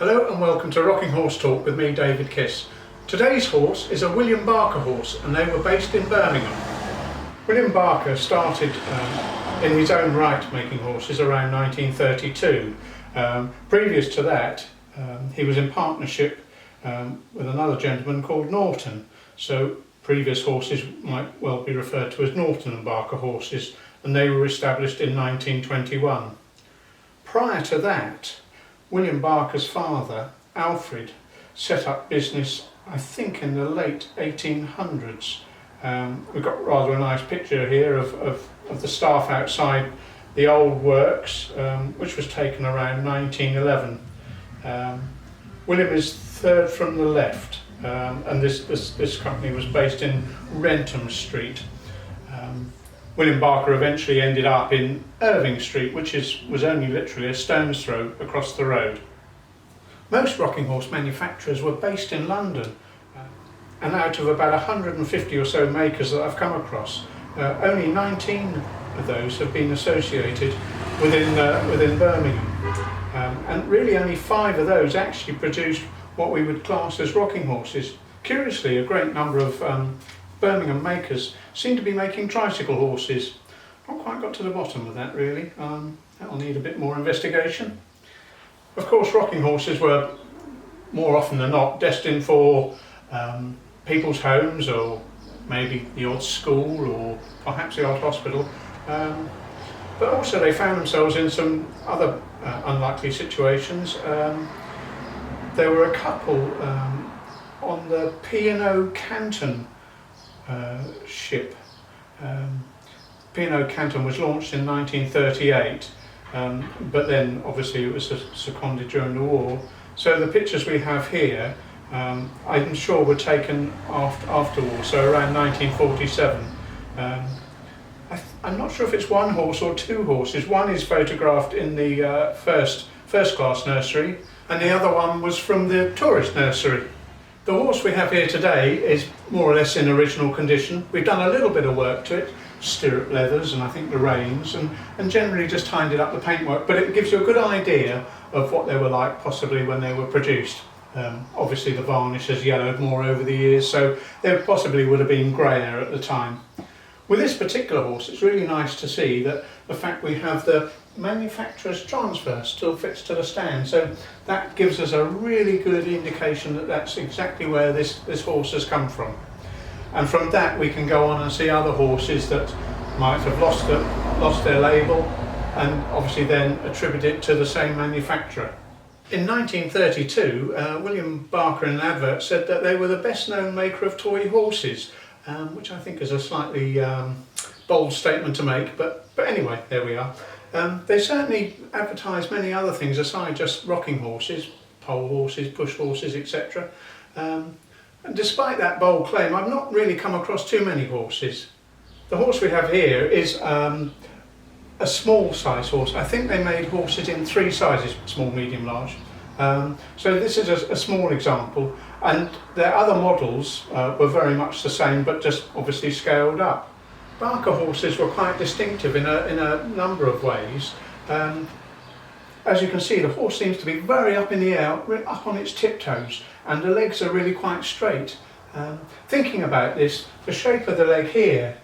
Hello and welcome to Rocking Horse Talk with me, David Kiss. Today's horse is a William Barker horse and they were based in Birmingham. William Barker started in his own right making horses around 1932. Previous to that he was in partnership with another gentleman called Norton, so previous horses might well be referred to as Norton and Barker horses, and they were established in 1921. Prior to that, William Barker's father, Alfred, set up business, I think in the late 1800s. We've got rather a nice picture here of the staff outside the old works, which was taken around 1911. William is third from the left, and this company was based in Rentham Street. William Barker eventually ended up in Irving Street, which was only literally a stone's throw across the road. Most rocking horse manufacturers were based in London, and out of about 150 or so makers that I've come across, only 19 of those have been associated within Birmingham. And really only 5 of those actually produced what we would class as rocking horses. Curiously, a great number of Birmingham makers seem to be making tricycle horses. Not quite got to the bottom of that really. That'll need a bit more investigation. Of course, rocking horses were more often than not destined for people's homes, or maybe the odd school, or perhaps the odd hospital. But also they found themselves in some other unlikely situations. There were a couple on the P&O Canton ship. P&O Canton was launched in 1938, but then obviously it was seconded during the war. So the pictures we have here, I'm sure were taken after war, so around 1947. I'm not sure if it's one horse or 2 horses. One is photographed in the first class nursery, and the other one was from the tourist nursery. The horse we have here today is more or less in original condition. We've done a little bit of work to it, stirrup leathers and I think the reins, and generally just tidied up the paintwork, but it gives you a good idea of what they were like possibly when they were produced. Obviously the varnish has yellowed more over the years, so they possibly would have been greyer at the time. With this particular horse, it's really nice to see that the fact we have the manufacturer's transfer still fits to the stand, so that gives us a really good indication that that's exactly where this horse has come from. And from that we can go on and see other horses that might have lost their label, and obviously then attribute it to the same manufacturer. In 1932, William Barker in an advert said that they were the best known maker of toy horses, which I think is a slightly bold statement to make, but anyway, there we are. They certainly advertised many other things aside just rocking horses, pole horses, push horses, etc. And despite that bold claim, I've not really come across too many horses. The horse we have here is a small size horse. I think they made horses in 3 sizes, small, medium, large. So this is a small example, and their other models were very much the same, but just obviously scaled up. Barker horses were quite distinctive in a number of ways. As you can see, the horse seems to be very up in the air, up on its tiptoes, and the legs are really quite straight. Thinking about this, the shape of the leg here,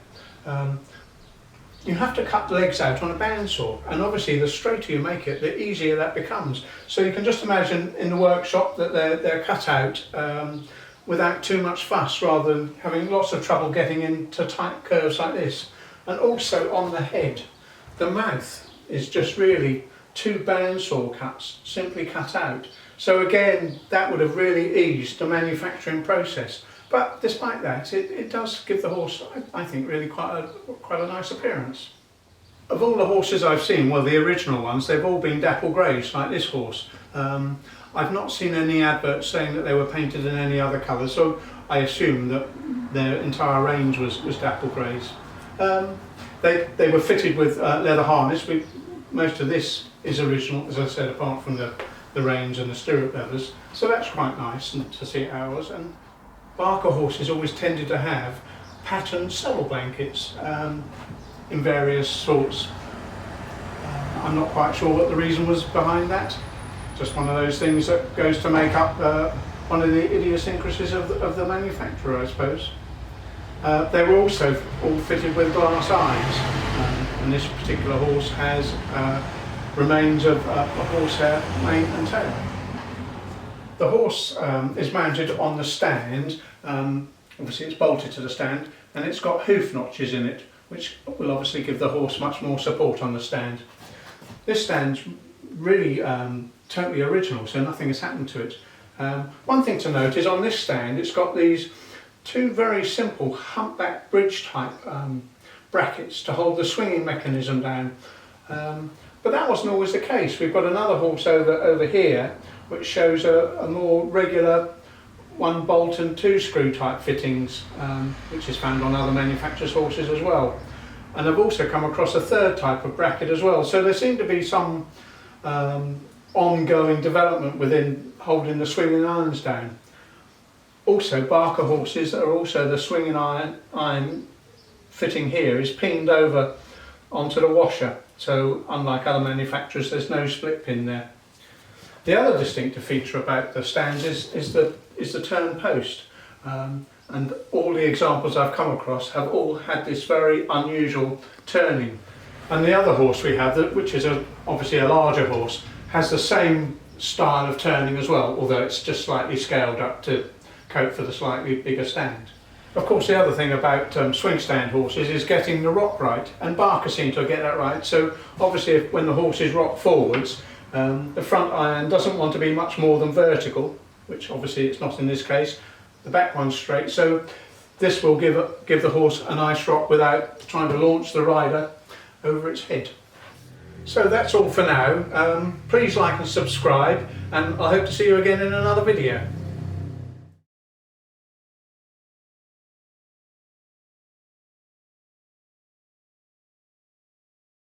you have to cut the legs out on a bandsaw, and obviously the straighter you make it, the easier that becomes. So you can just imagine in the workshop that they're cut out without too much fuss, rather than having lots of trouble getting into tight curves like this. And also on the head, the mouth is just really 2 bandsaw cuts, simply cut out. So again, that would have really eased the manufacturing process. But despite that, it does give the horse, I think, really quite a nice appearance. Of all the horses I've seen, well, the original ones, they've all been dapple greys, like this horse. I've not seen any adverts saying that they were painted in any other colours, so I assume that their entire range was dapple greys. They were fitted with leather harness. Most of this is original, as I said, apart from the reins and the stirrup leathers, so that's quite nice to see ours. And Barker horses always tended to have patterned saddle blankets in various sorts. I'm not quite sure what the reason was behind that. Just one of those things that goes to make up one of the idiosyncrasies of the manufacturer, I suppose. They were also all fitted with glass eyes, and this particular horse has remains of a horsehair mane and tail. The horse is mounted on the stand. Obviously it's bolted to the stand, and it's got hoof notches in it, which will obviously give the horse much more support on the stand. This stand's really totally original, so nothing has happened to it. One thing to note is on this stand it's got these two very simple humpback bridge type brackets to hold the swinging mechanism down. But that wasn't always the case. We've got another horse over here which shows a more regular one bolt and two screw type fittings, which is found on other manufacturers' horses as well. And I've also come across a third type of bracket as well. So there seemed to be some ongoing development within holding the swinging irons down. Also, Barker horses are also the swinging iron fitting here is pinned over onto the washer. So unlike other manufacturers, there's no split pin there. The other distinctive feature about the stands is the turn post, and all the examples I've come across have all had this very unusual turning. And the other horse we have, which is obviously a larger horse, has the same style of turning as well, although it's just slightly scaled up to cope for the slightly bigger stand. Of course, the other thing about swing stand horses is getting the rock right, and Barker seemed to get that right. So obviously when the horses rock forwards, the front iron doesn't want to be much more than vertical, which obviously it's not in this case. The back one's straight, so this will give the horse a nice rock without trying to launch the rider over its head. So that's all for now. Please like and subscribe, and I hope to see you again in another video.